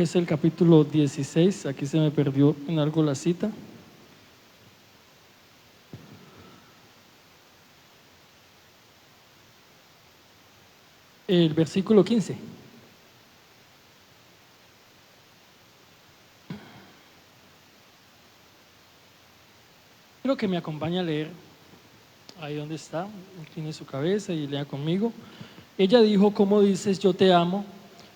que es el capítulo 16. Aquí se me perdió en algo la cita. El versículo 15. Quiero que me acompañe a leer ahí donde está, incline su cabeza y lea conmigo. Ella dijo: ¿cómo dices yo te amo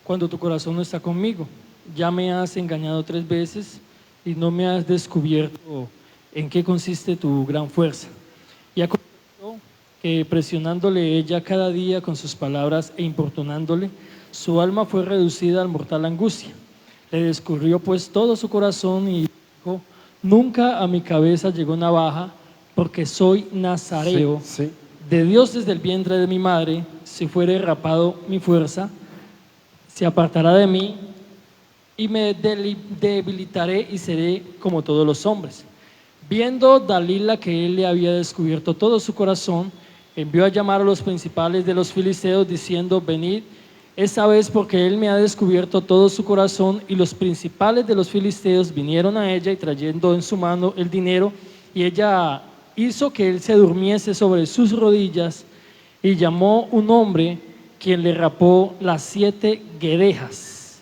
cuando tu corazón no está conmigo? Ya me has engañado 3 veces y no me has descubierto en qué consiste tu gran fuerza. Y aconteció que, presionándole ella cada día con sus palabras e importunándole, su alma fue reducida al mortal angustia. Le descubrió pues todo su corazón y dijo: nunca a mi cabeza llegó navaja, porque soy nazareo de Dios desde el vientre de mi madre. Si fuere rapado mi fuerza, se apartará de mí y me debilitaré y seré como todos los hombres. Viendo Dalila que él le había descubierto todo su corazón, envió a llamar a los principales de los filisteos diciendo: venid esta vez, porque él me ha descubierto todo su corazón. Y los principales de los filisteos vinieron a ella, y trayendo en su mano el dinero, y ella hizo que él se durmiese sobre sus rodillas, y llamó un hombre, quien le rapó las 7 guedejas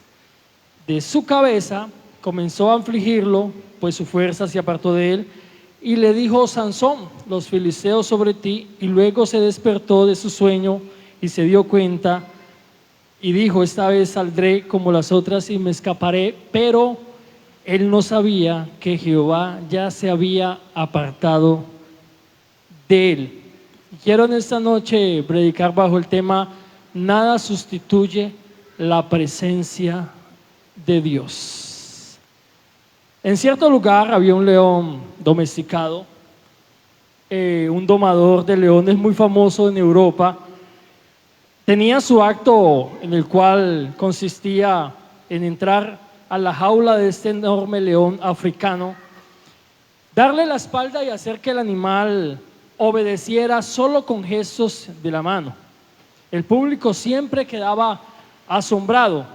de su cabeza. Comenzó a afligirlo, pues su fuerza se apartó de él, y le dijo: Sansón, los filisteos sobre ti. Y luego se despertó de su sueño y se dio cuenta, y dijo: esta vez saldré como las otras y me escaparé. Pero él no sabía que Jehová ya se había apartado de él. Quiero en esta noche predicar bajo el tema: nada sustituye la presencia de Dios. En cierto lugar había un león domesticado, un domador de leones muy famoso en Europa. Tenía su acto, en el cual consistía en entrar a la jaula de este enorme león africano, darle la espalda y hacer que el animal obedeciera solo con gestos de la mano. El público siempre quedaba asombrado.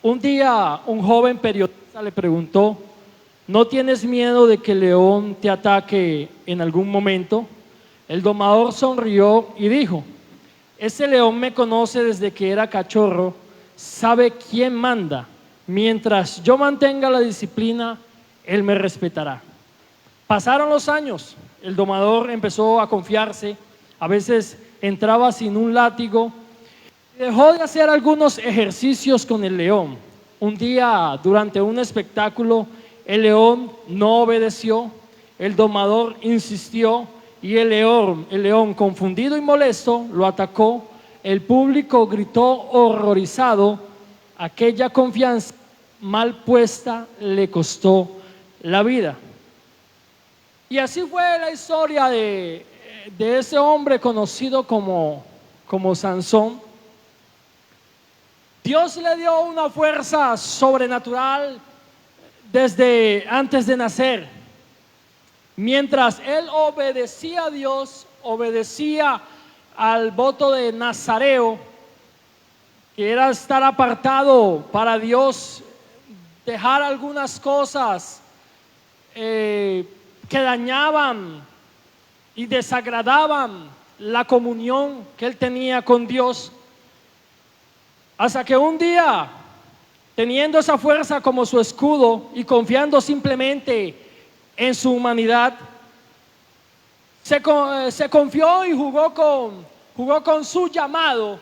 Un día un joven periodista le preguntó: ¿no tienes miedo de que el león te ataque en algún momento? El domador sonrió y dijo: ese león me conoce desde que era cachorro, sabe quién manda. Mientras yo mantenga la disciplina, él me respetará. Pasaron los años, el domador empezó a confiarse, a veces entraba sin un látigo, y dejó de hacer algunos ejercicios con el león. Un día, durante un espectáculo, el león no obedeció, el domador insistió, y el león, confundido y molesto, lo atacó. El público gritó horrorizado. Aquella confianza mal puesta le costó la vida. Y así fue la historia de ese hombre conocido como Sansón. Dios le dio una fuerza sobrenatural desde antes de nacer. Mientras él obedecía a Dios, obedecía al voto de Nazareo, que era estar apartado para Dios, dejar algunas cosas que dañaban y desagradaban la comunión que él tenía con Dios. Hasta que un día, teniendo esa fuerza como su escudo y confiando simplemente en su humanidad, se confió y jugó con su llamado,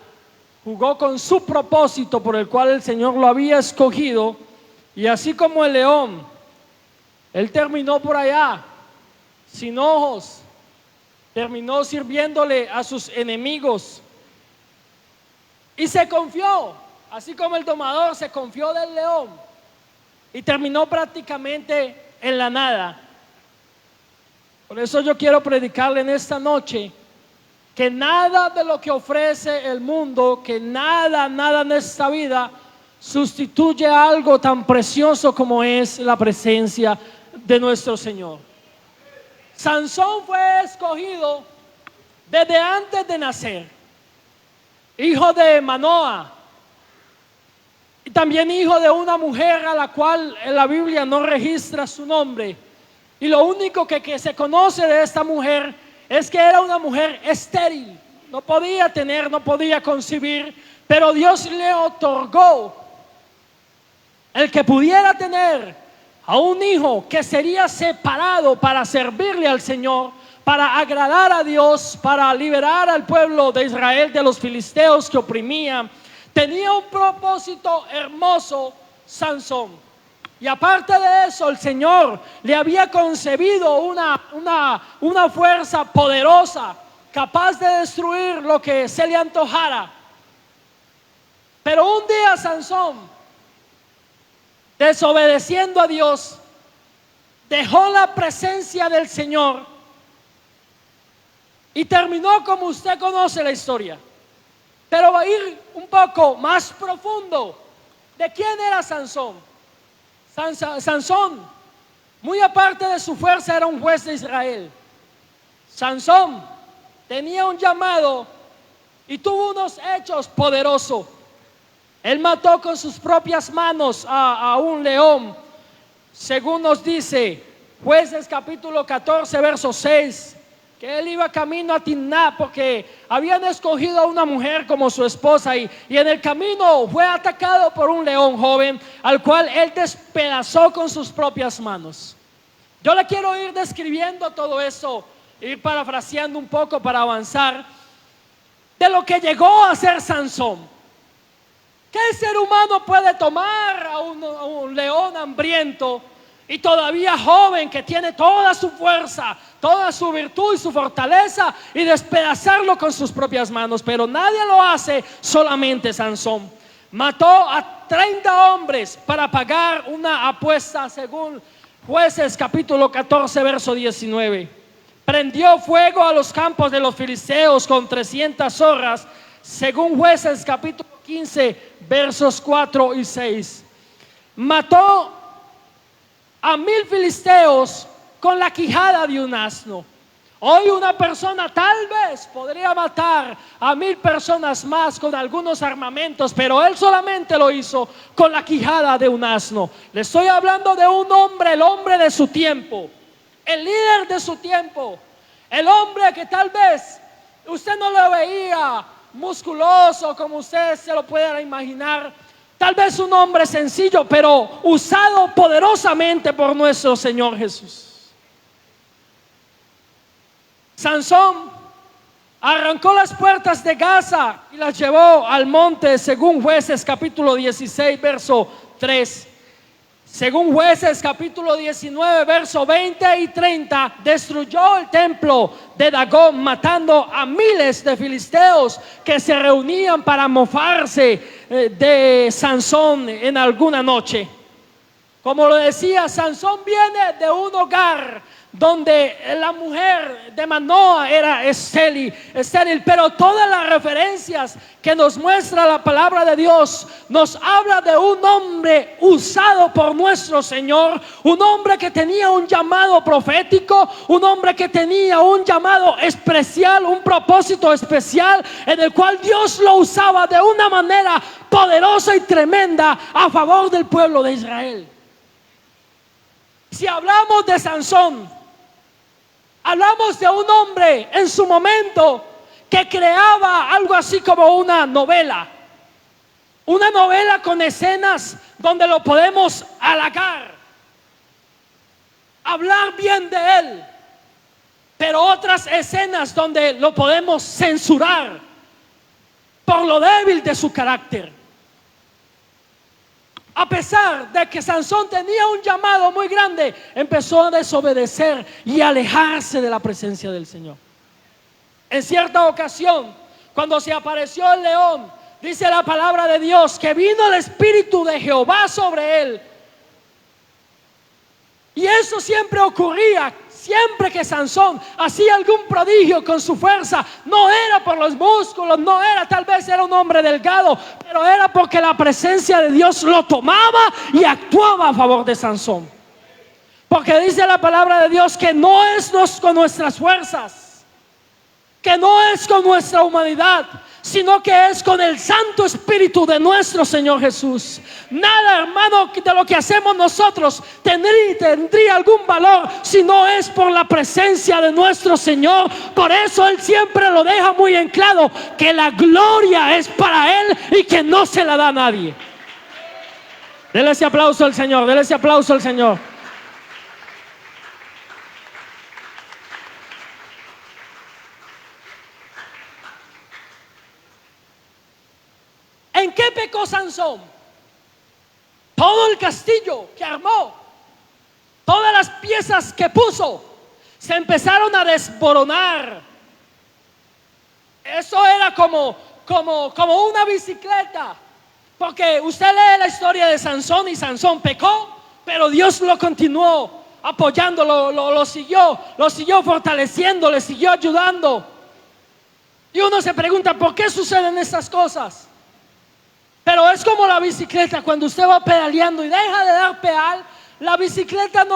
jugó con su propósito por el cual el Señor lo había escogido. Y así como el león, él terminó por allá sin ojos, terminó sirviéndole a sus enemigos y se confió, así como el domador se confió del león, y terminó prácticamente en la nada. Por eso yo quiero predicarle en esta noche que nada de lo que ofrece el mundo, que nada en esta vida sustituye algo tan precioso como es la presencia de nuestro Señor. Sansón fue escogido desde antes de nacer, hijo de Manoa. y también hijo de una mujer a la cual en la Biblia no registra su nombre. Y lo único que se conoce de esta mujer es que era una mujer estéril, no podía tener, no podía concebir, pero Dios le otorgó el que pudiera tener a un hijo que sería separado para servirle al Señor, para agradar a Dios, para liberar al pueblo de Israel de los filisteos que oprimían. Tenía un propósito hermoso, Sansón. Y aparte de eso, el Señor le había concebido una fuerza poderosa, capaz de destruir lo que se le antojara. Pero un día Sansón, desobedeciendo a Dios, dejó la presencia del Señor y terminó como usted conoce la historia. Pero va a ir un poco más profundo. ¿De quién era Sansón? Sansón, muy aparte de su fuerza, era un juez de Israel. Sansón tenía un llamado y tuvo unos hechos poderosos. Él mató con sus propias manos a un león, según nos dice Jueces capítulo 14 verso 6, que él iba camino a Timná porque habían escogido a una mujer como su esposa, y en el camino fue atacado por un león joven al cual él despedazó con sus propias manos. Yo le quiero ir describiendo todo eso, ir parafraseando un poco para avanzar de lo que llegó a ser Sansón. ¿Qué ser humano puede tomar a un león hambriento y todavía joven, que tiene toda su fuerza, toda su virtud y su fortaleza, y despedazarlo con sus propias manos? Pero nadie lo hace, solamente Sansón. Mató a 30 hombres para pagar una apuesta, según Jueces capítulo 14 verso 19. Prendió fuego a los campos de los filisteos con 300 zorras, según Jueces capítulo 15 versos 4 y 6. Mató a 1000 filisteos con la quijada de un asno. Hoy una persona tal vez podría matar a 1000 personas más con algunos armamentos, pero él solamente lo hizo con la quijada de un asno. Le estoy hablando de un hombre, el hombre de su tiempo, el líder de su tiempo, el hombre que tal vez usted no lo veía musculoso como usted se lo pueda imaginar, tal vez un hombre sencillo, pero usado poderosamente por nuestro Señor Jesús. Sansón arrancó las puertas de Gaza y las llevó al monte, según Jueces capítulo 16 verso 3. Según Jueces capítulo 19 verso 20 y 30, destruyó el templo de Dagón, matando a miles de filisteos que se reunían para mofarse de Sansón en alguna noche. Como lo decía, Sansón viene de un hogar donde la mujer de Manoa era estéril, pero todas las referencias que nos muestra la palabra de Dios nos habla de un hombre usado por nuestro Señor, un hombre que tenía un llamado profético, un hombre que tenía un llamado especial, un propósito especial, en el cual Dios lo usaba de una manera poderosa y tremenda a favor del pueblo de Israel. Si hablamos de Sansón, hablamos de un hombre en su momento que creaba algo así como una novela con escenas donde lo podemos halagar, hablar bien de él, pero otras escenas donde lo podemos censurar por lo débil de su carácter. A pesar de que Sansón tenía un llamado muy grande, empezó a desobedecer y a alejarse de la presencia del Señor. En cierta ocasión, cuando se apareció el león, dice la palabra de Dios que vino el Espíritu de Jehová sobre él. Y eso siempre ocurría. Siempre que Sansón hacía algún prodigio con su fuerza, no era por los músculos, no era, tal vez era un hombre delgado, pero era porque la presencia de Dios lo tomaba y actuaba a favor de Sansón. Porque dice la palabra de Dios que no es con nuestras fuerzas, que no es con nuestra humanidad, sino que es con el Santo Espíritu de nuestro Señor Jesús. Nada, hermano, de lo que hacemos nosotros tendría algún valor si no es por la presencia de nuestro Señor. Por eso Él siempre lo deja muy en claro, que la gloria es para Él y que no se la da a nadie. Dele ese aplauso al Señor, dele ese aplauso al Señor. ¿En qué pecó Sansón? Todo el castillo que armó, todas las piezas que puso, se empezaron a desboronar. Eso era como una bicicleta. Porque usted lee la historia de Sansón y Sansón pecó, pero Dios lo continuó apoyando, lo siguió fortaleciendo, le siguió ayudando. Y uno se pregunta, ¿por qué suceden estas cosas? Pero es como la bicicleta, cuando usted va pedaleando y deja de dar pedal, la bicicleta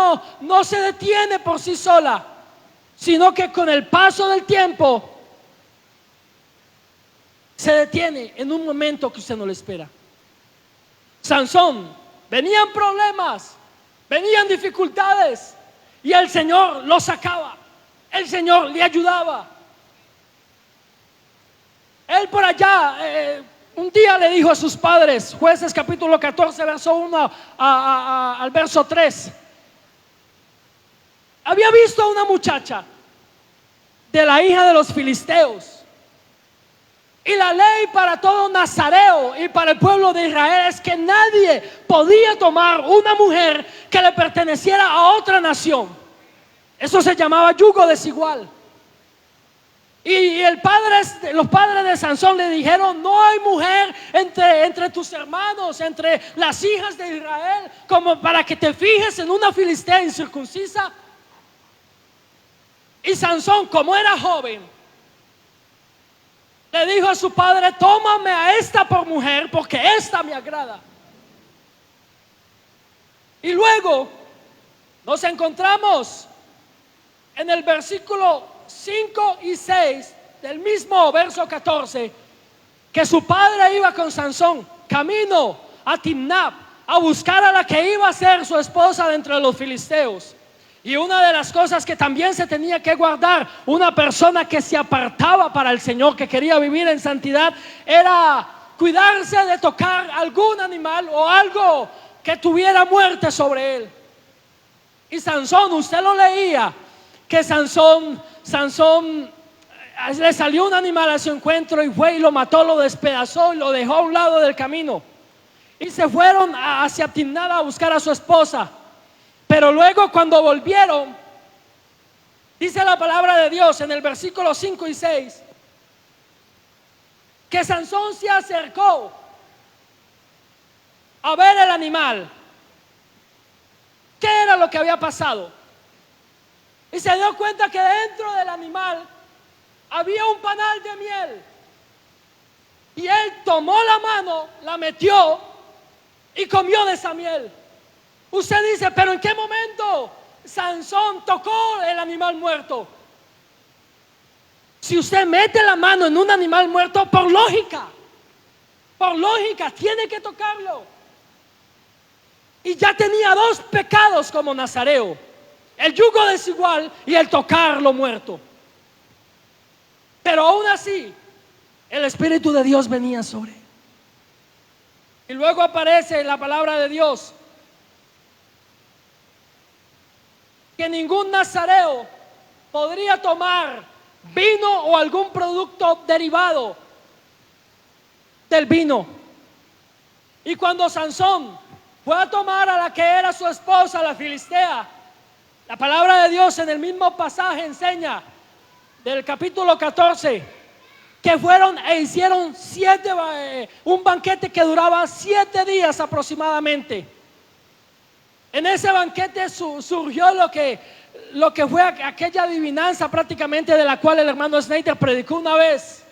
no se detiene por sí sola, sino que con el paso del tiempo se detiene en un momento que usted no le espera. Sansón, venían problemas, venían dificultades, y el Señor lo sacaba, el Señor le ayudaba. Él por allá, un día le dijo a sus padres, Jueces capítulo 14, verso 1 al verso 3, había visto a una muchacha de la hija de los filisteos. Y la ley para todo nazareo y para el pueblo de Israel es que nadie podía tomar una mujer que le perteneciera a otra nación. Eso se llamaba yugo desigual. Y los padres de Sansón le dijeron, no hay mujer entre tus hermanos, entre las hijas de Israel, como para que te fijes en una filistea incircuncisa. Y Sansón, como era joven, le dijo a su padre, tómame a esta por mujer, porque esta me agrada. Y luego nos encontramos en el versículo 5 y 6 del mismo verso 14, que su padre iba con Sansón camino a Timnat a buscar a la que iba a ser su esposa de entre los filisteos. Y una de las cosas que también se tenía que guardar una persona que se apartaba para el Señor, que quería vivir en santidad, era cuidarse de tocar algún animal o algo que tuviera muerte sobre él. Y Sansón, usted lo leía, que Sansón le salió un animal a su encuentro y fue y lo mató, lo despedazó y lo dejó a un lado del camino. Y se fueron hacia Timnat a buscar a su esposa. Pero luego cuando volvieron, dice la palabra de Dios en el versículo 5 y 6, que Sansón se acercó a ver el animal. ¿Qué era lo que había pasado? Y se dio cuenta que dentro del animal había un panal de miel. Y él tomó la mano, la metió y comió de esa miel. Usted dice, pero ¿en qué momento Sansón tocó el animal muerto? Si usted mete la mano en un animal muerto, por lógica, tiene que tocarlo. Y ya tenía dos pecados como nazareo: el yugo desigual y el tocar lo muerto. Pero aún así, el Espíritu de Dios venía sobre él. Y luego aparece en la palabra de Dios que ningún nazareo podría tomar vino o algún producto derivado del vino. Y cuando Sansón fue a tomar a la que era su esposa, la filistea, la palabra de Dios en el mismo pasaje enseña del capítulo 14 que fueron e hicieron un banquete que duraba 7 días aproximadamente. En ese banquete surgió lo que fue aquella adivinanza prácticamente, de la cual el hermano Snyder predicó una vez.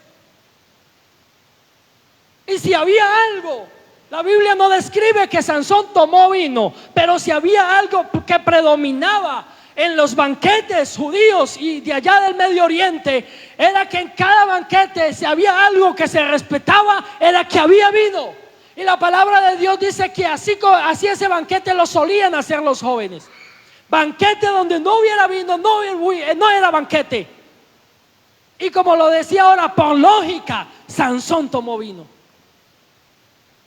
Y si había algo, la Biblia no describe que Sansón tomó vino, pero si había algo que predominaba en los banquetes judíos y de allá del Medio Oriente era que en cada banquete, si había algo que se respetaba, era que había vino. Y la palabra de Dios dice que así ese banquete lo solían hacer los jóvenes. Banquete donde no hubiera vino, no era banquete. Y como lo decía ahora, por lógica, Sansón tomó vino.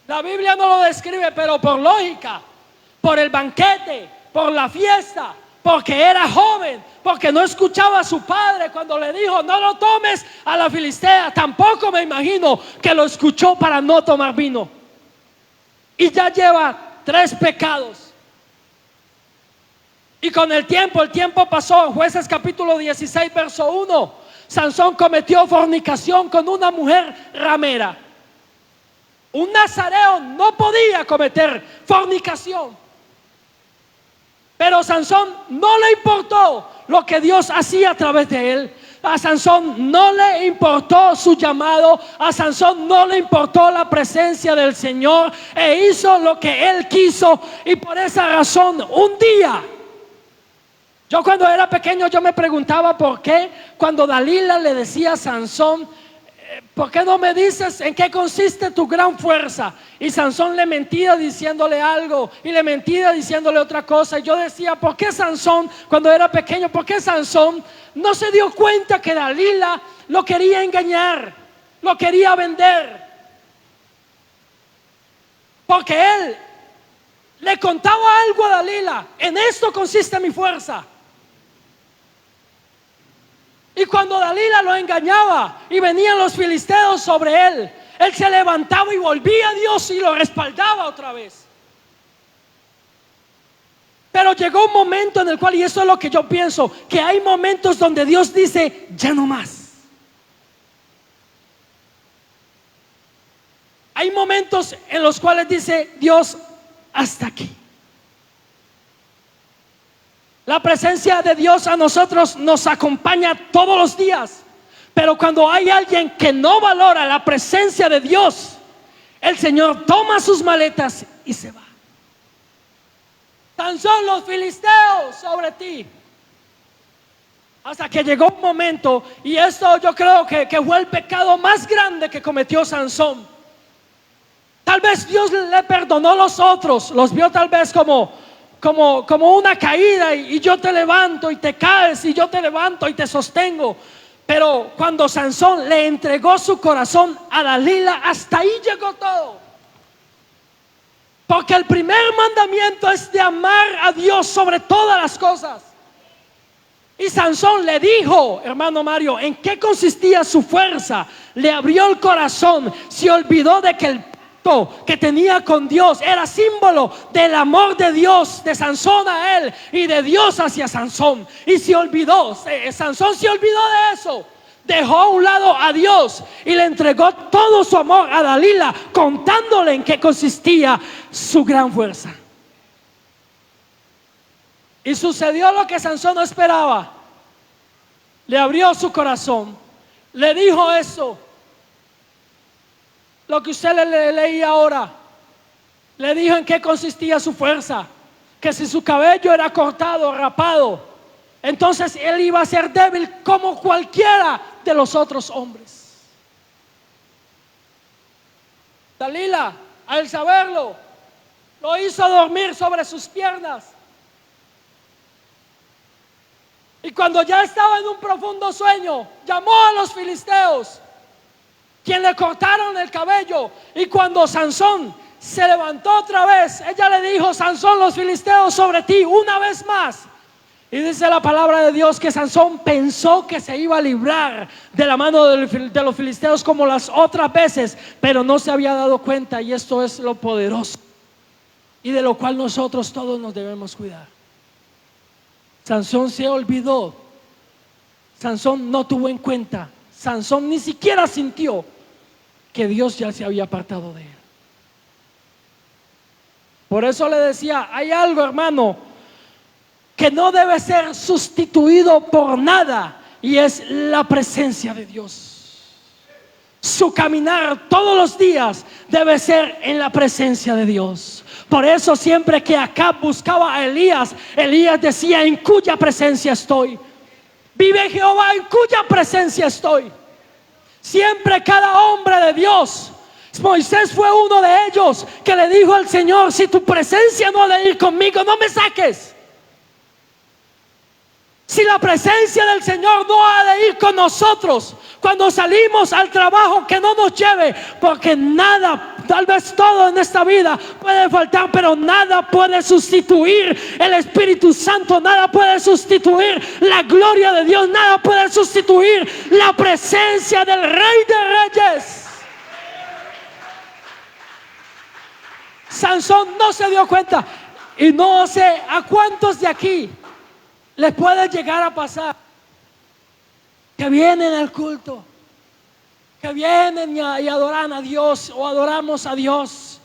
La Biblia no lo describe, pero por lógica, por el banquete, por la fiesta, porque era joven, porque no escuchaba a su padre cuando le dijo no lo tomes a la filistea. Tampoco me imagino que lo escuchó para no tomar vino. Y ya lleva 3 pecados. Y con el tiempo pasó. En Jueces capítulo 16 verso 1, Sansón cometió fornicación con una mujer ramera. Un nazareo no podía cometer fornicación. Pero Sansón no le importó lo que Dios hacía a través de él. A Sansón no le importó su llamado. A Sansón no le importó la presencia del Señor. E hizo lo que él quiso. Y por esa razón, un día, yo cuando era pequeño, yo me preguntaba por qué cuando Dalila le decía a Sansón, ¿por qué no me dices en qué consiste tu gran fuerza? Y Sansón le mentía diciéndole algo y le mentía diciéndole otra cosa. Y yo decía, ¿por qué Sansón, cuando era pequeño, por qué Sansón no se dio cuenta que Dalila lo quería engañar, lo quería vender? Porque él le contaba algo a Dalila: en esto consiste mi fuerza. Y cuando Dalila lo engañaba y venían los filisteos sobre él, él se levantaba y volvía a Dios y lo respaldaba otra vez. Pero llegó un momento en el cual, y eso es lo que yo pienso, que hay momentos donde Dios dice, ya no más. Hay momentos en los cuales dice Dios, hasta aquí. La presencia de Dios a nosotros nos acompaña todos los días. Pero cuando hay alguien que no valora la presencia de Dios, el Señor toma sus maletas y se va. Tan son los filisteos sobre ti. Hasta que llegó un momento, y esto yo creo que fue el pecado más grande que cometió Sansón. Tal vez Dios le perdonó a los otros, los vio tal vez como una caída, y yo te levanto y te caes, y yo te levanto y te sostengo. Pero cuando Sansón le entregó su corazón a Dalila, hasta ahí llegó todo. Porque el primer mandamiento es de amar a Dios sobre todas las cosas. Y Sansón le dijo, hermano Mario, en qué consistía su fuerza. Le abrió el corazón, se olvidó de que el que tenía con Dios era símbolo del amor de Dios, de Sansón a él y de Dios hacia Sansón. Y se olvidó, Sansón se olvidó de eso, dejó a un lado a Dios y le entregó todo su amor a Dalila, contándole en qué consistía su gran fuerza. Y sucedió lo que Sansón no esperaba. Le abrió su corazón, le dijo eso, lo que usted le leía ahora. Le dijo en qué consistía su fuerza: que si su cabello era cortado, rapado, entonces él iba a ser débil como cualquiera de los otros hombres. Dalila, al saberlo, lo hizo dormir sobre sus piernas. Y cuando ya estaba en un profundo sueño, llamó a los filisteos, quien le cortaron el cabello. Y cuando Sansón se levantó otra vez, ella le dijo: Sansón, los filisteos sobre ti una vez más. Y dice la palabra de Dios que Sansón pensó que se iba a librar de la mano de los filisteos como las otras veces, pero no se había dado cuenta. Y esto es lo poderoso y de lo cual nosotros todos nos debemos cuidar. Sansón se olvidó. Sansón no tuvo en cuenta. Sansón ni siquiera sintió que Dios ya se había apartado de él. Por eso le decía, hay algo, hermano, que no debe ser sustituido por nada, y es la presencia de Dios. Su caminar todos los días debe ser en la presencia de Dios. Por eso siempre que Acab buscaba a Elías, Elías decía: en cuya presencia estoy. Vive Jehová, en cuya presencia estoy. Siempre cada hombre de Dios, Moisés fue uno de ellos, que le dijo al Señor: si tu presencia no ha de ir conmigo, no me saques. Si la presencia del Señor no ha de ir con nosotros cuando salimos al trabajo, que no nos lleve, porque nada, tal vez todo en esta vida puede faltar, pero nada puede sustituir el Espíritu Santo, nada puede sustituir la gloria de Dios, nada puede sustituir la presencia del Rey de Reyes. Sansón no se dio cuenta, y no sé a cuántos de aquí les puede llegar a pasar que vienen al culto, que vienen y adoran a Dios o adoramos a Dios,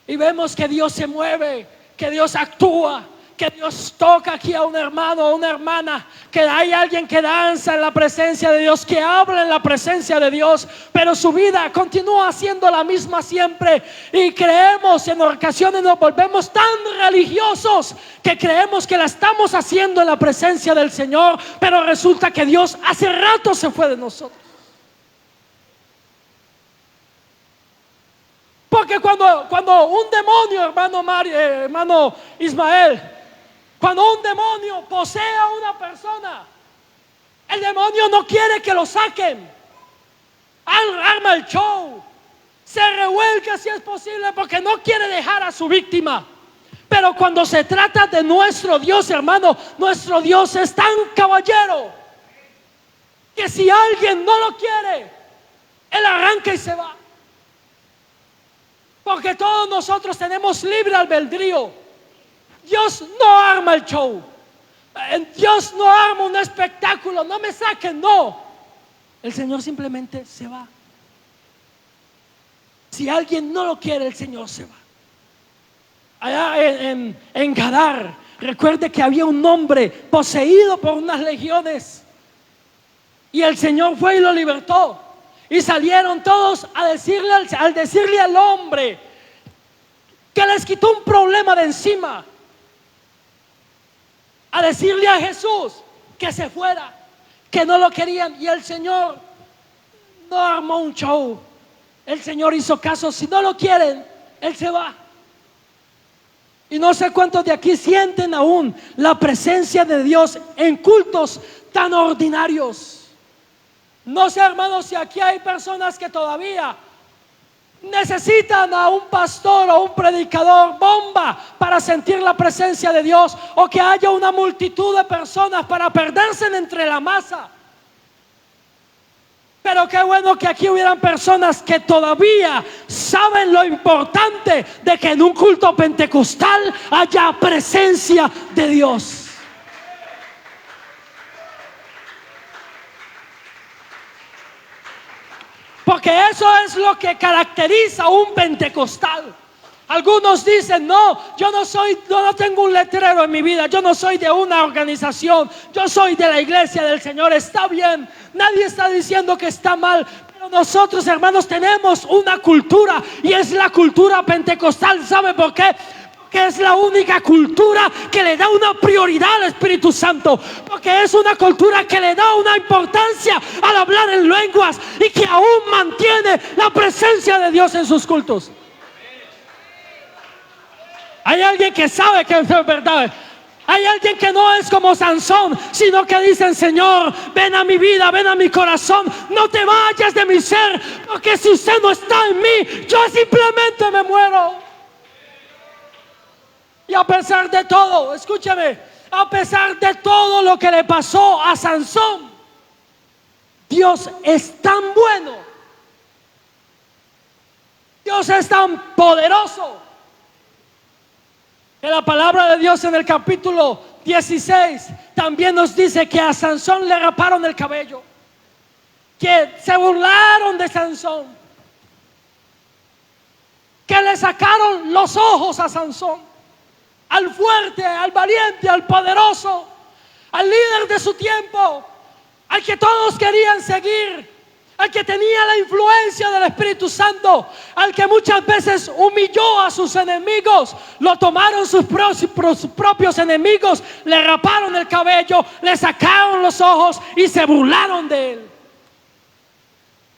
y vemos que Dios se mueve, que Dios actúa, que Dios toca aquí a un hermano o una hermana, que hay alguien que danza en la presencia de Dios, que habla en la presencia de Dios, pero su vida continúa siendo la misma siempre, y creemos, en ocasiones nos volvemos tan religiosos que creemos que la estamos haciendo en la presencia del Señor, pero resulta que Dios hace rato se fue de nosotros. Porque cuando un demonio, hermano Ismael, cuando un demonio posee a una persona, el demonio no quiere que lo saquen. Arma el show, se revuelca si es posible, porque no quiere dejar a su víctima. Pero cuando se trata de nuestro Dios, hermano, nuestro Dios es tan caballero que si alguien no lo quiere, Él arranca y se va. Porque todos nosotros tenemos libre albedrío. Dios no arma el show, Dios no arma un espectáculo, no me saquen, no. El Señor simplemente se va. Si alguien no lo quiere, el Señor se va. Allá en Gadar, recuerde que había un hombre poseído por unas legiones, y el Señor fue y lo libertó. Y salieron todos a decirle al hombre que les quitó un problema de encima, a decirle a Jesús que se fuera, que no lo querían. Y el Señor no armó un show, el Señor hizo caso. Si no lo quieren, Él se va. Y no sé cuántos de aquí sienten aún la presencia de Dios en cultos tan ordinarios. No sé, hermanos, si aquí hay personas que todavía necesitan a un pastor o un predicador bomba para sentir la presencia de Dios, o que haya una multitud de personas para perderse entre la masa. Pero qué bueno que aquí hubieran personas que todavía saben lo importante de que en un culto pentecostal haya presencia de Dios. Porque eso es lo que caracteriza a un pentecostal. Algunos dicen: no, yo no tengo un letrero en mi vida, yo no soy de una organización, yo soy de la iglesia del Señor. Está bien, nadie está diciendo que está mal, pero nosotros, hermanos, tenemos una cultura, y es la cultura pentecostal. ¿Sabe por qué? Que es la única cultura que le da una prioridad al Espíritu Santo, porque es una cultura que le da una importancia al hablar en lenguas, y que aún mantiene la presencia de Dios en sus cultos. Hay alguien que sabe que es verdad. Hay alguien que no es como Sansón, sino que dicen: Señor, ven a mi vida, ven a mi corazón, no te vayas de mi ser, porque si usted no está en mí, yo simplemente me muero. Y a pesar de todo, escúchame, a pesar de todo lo que le pasó a Sansón, Dios es tan bueno, Dios es tan poderoso, que la palabra de Dios en el capítulo 16 también nos dice que a Sansón le raparon el cabello, que se burlaron de Sansón, que le sacaron los ojos a Sansón, al fuerte, al valiente, al poderoso, al líder de su tiempo, al que todos querían seguir, al que tenía la influencia del Espíritu Santo, al que muchas veces humilló a sus enemigos, lo tomaron sus propios enemigos, le raparon el cabello, le sacaron los ojos y se burlaron de él.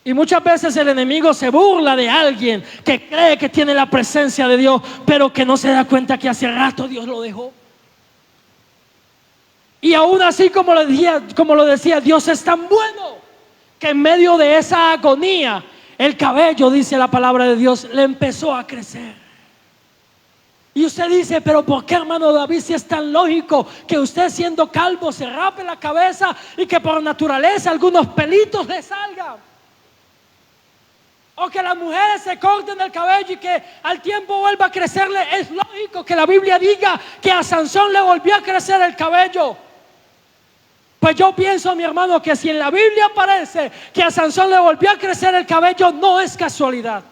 Y muchas veces el enemigo se burla de alguien que cree que tiene la presencia de Dios, pero que no se da cuenta que hace rato Dios lo dejó. Y aún así, como lo decía, Dios es tan bueno que en medio de esa agonía, el cabello, dice la palabra de Dios, le empezó a crecer. Y usted dice, pero ¿por qué, hermano David, si es tan lógico que usted siendo calvo se rape la cabeza y que por naturaleza algunos pelitos le salgan? O que las mujeres se corten el cabello y que al tiempo vuelva a crecerle. Es lógico que la Biblia diga que a Sansón le volvió a crecer el cabello. Pues yo pienso, mi hermano, que si en la Biblia aparece que a Sansón le volvió a crecer el cabello, no es casualidad.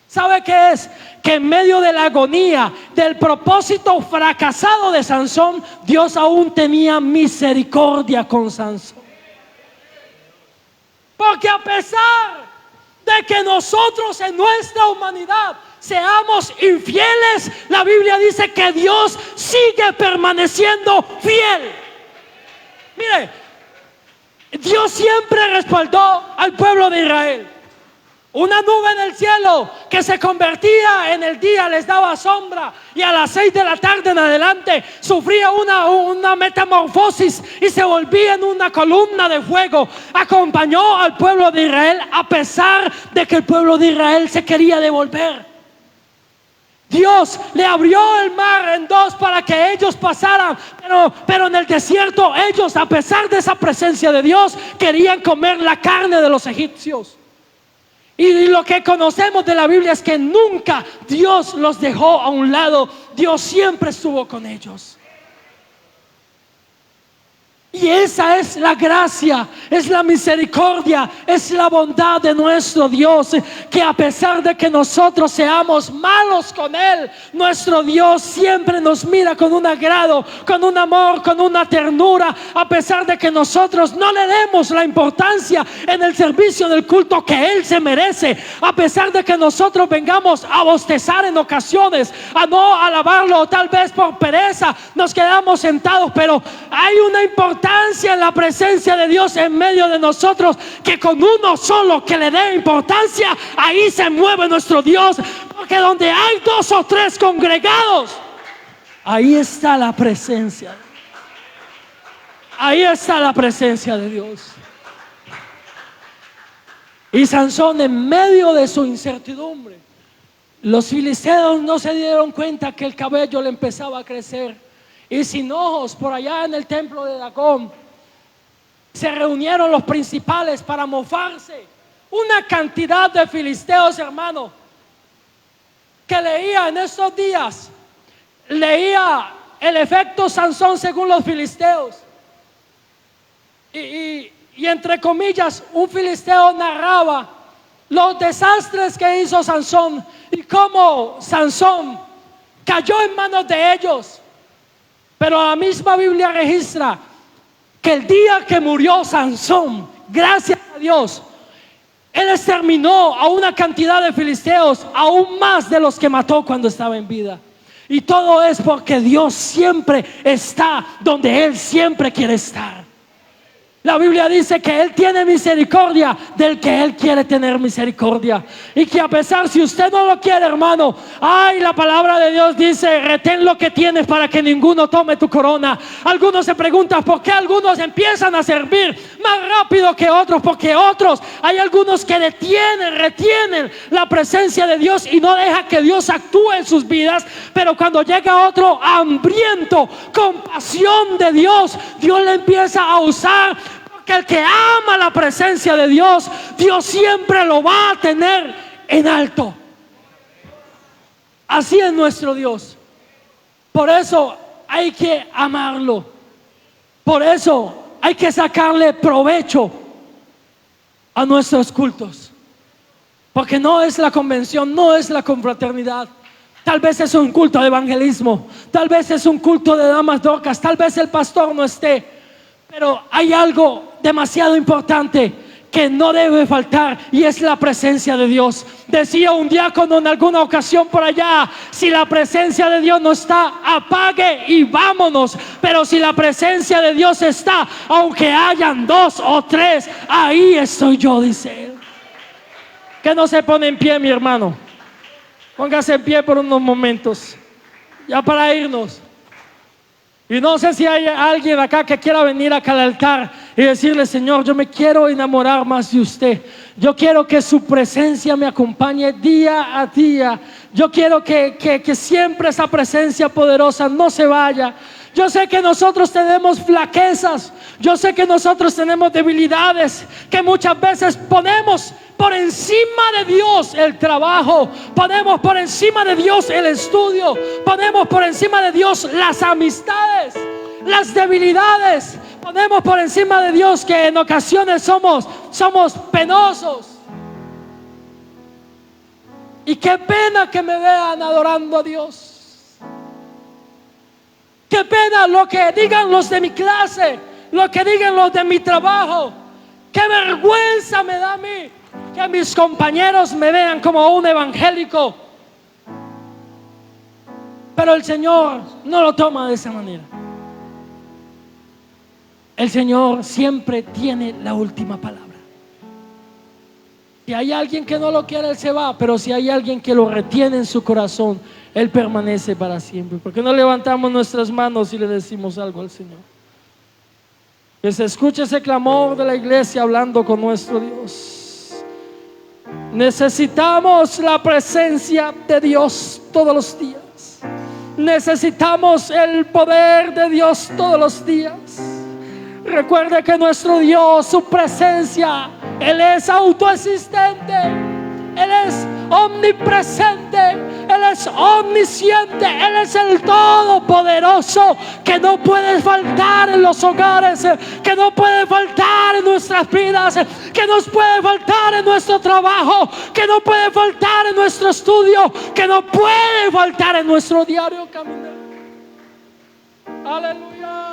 ¿Sabe qué es? Que en medio de la agonía, del propósito fracasado de Sansón, Dios aún tenía misericordia con Sansón. Porque a pesar de que nosotros en nuestra humanidad seamos infieles, la Biblia dice que Dios sigue permaneciendo fiel. Mire, Dios siempre respaldó al pueblo de Israel. Una nube en el cielo que se convertía en el día, les daba sombra, y a las 6 de la tarde en adelante sufría una metamorfosis y se volvía en una columna de fuego. Acompañó al pueblo de Israel a pesar de que el pueblo de Israel se quería devolver. Dios le abrió el mar en dos para que ellos pasaran, pero en el desierto ellos, a pesar de esa presencia de Dios, querían comer la carne de los egipcios. Y lo que conocemos de la Biblia es que nunca Dios los dejó a un lado. Dios siempre estuvo con ellos. Y esa es la gracia, es la misericordia, es la bondad de nuestro Dios, que a pesar de que nosotros seamos malos con Él, nuestro Dios siempre nos mira con un agrado, con un amor, con una ternura, a pesar de que nosotros no le demos la importancia en el servicio del culto que Él se merece, a pesar de que nosotros vengamos a bostezar en ocasiones, a no alabarlo, o tal vez por pereza nos quedamos sentados, pero hay una importancia en la presencia de Dios en medio de nosotros, que con uno solo que le dé importancia, ahí se mueve nuestro Dios, porque donde hay 2 o 3 congregados, ahí está la presencia. Ahí está la presencia de Dios. Y Sansón, en medio de su incertidumbre, los filisteos no se dieron cuenta que el cabello le empezaba a crecer. Y sin ojos, por allá en el templo de Dagón, se reunieron los principales para mofarse. Una cantidad de filisteos, hermano, que leía en estos días, leía el efecto Sansón según los filisteos. Y entre comillas, un filisteo narraba los desastres que hizo Sansón y cómo Sansón cayó en manos de ellos. Pero la misma Biblia registra que el día que murió Sansón, gracias a Dios, Él exterminó a una cantidad de filisteos, aún más de los que mató cuando estaba en vida. Y todo es porque Dios siempre está donde Él siempre quiere estar. La Biblia dice que Él tiene misericordia del que Él quiere tener misericordia. Y que a pesar, si usted no lo quiere, hermano, la palabra de Dios dice: retén lo que tienes para que ninguno tome tu corona. Algunos se preguntan por qué algunos empiezan a servir más rápido que otros. Porque otros, hay algunos que retienen la presencia de Dios y no deja que Dios actúe en sus vidas. Pero cuando llega otro hambriento, con pasión de Dios, Dios le empieza a usar. Que el que ama la presencia de Dios, Dios siempre lo va a tener en alto. Así es nuestro Dios. Por eso hay que amarlo. Por eso hay que sacarle provecho a nuestros cultos. Porque no es la convención, no es la confraternidad. Tal vez es un culto de evangelismo, tal vez es un culto de damas dorcas, tal vez el pastor no esté. Pero hay algo demasiado importante que no debe faltar, y es la presencia de Dios. Decía un diácono en alguna ocasión por allá: si la presencia de Dios no está, apague y vámonos. Pero si la presencia de Dios está, aunque hayan 2 o 3, ahí estoy yo, dice él. Que no se pone en pie, mi hermano. Póngase en pie por unos momentos, ya para irnos. Y no sé si hay alguien acá que quiera venir acá al altar y decirle: Señor, yo me quiero enamorar más de usted. Yo quiero que su presencia me acompañe día a día. Yo quiero que siempre esa presencia poderosa no se vaya. Yo sé que nosotros tenemos flaquezas. Yo sé que nosotros tenemos debilidades, que muchas veces ponemos por encima de Dios el trabajo, ponemos por encima de Dios el estudio, ponemos por encima de Dios las amistades, las debilidades, ponemos por encima de Dios que en ocasiones somos penosos. Y qué pena que me vean adorando a Dios. Qué pena lo que digan los de mi clase, lo que digan los de mi trabajo. Qué vergüenza me da a mí que mis compañeros me vean como un evangélico. Pero el Señor no lo toma de esa manera. El Señor siempre tiene la última palabra. Si hay alguien que no lo quiere, Él se va. Pero si hay alguien que lo retiene en su corazón, Él permanece para siempre. ¿Por qué no levantamos nuestras manos y le decimos algo al Señor? Que se escuche ese clamor de la iglesia hablando con nuestro Dios. Necesitamos la presencia de Dios todos los días. Necesitamos el poder de Dios todos los días. Recuerde que nuestro Dios, su presencia, Él es autoexistente, Él es omnipresente, Él es omnisciente, Él es el todopoderoso, que no puede faltar en los hogares, que no puede faltar en nuestras vidas, que nos puede faltar en nuestro trabajo, que no puede faltar en nuestro estudio, que no puede faltar en nuestro diario caminar. Aleluya.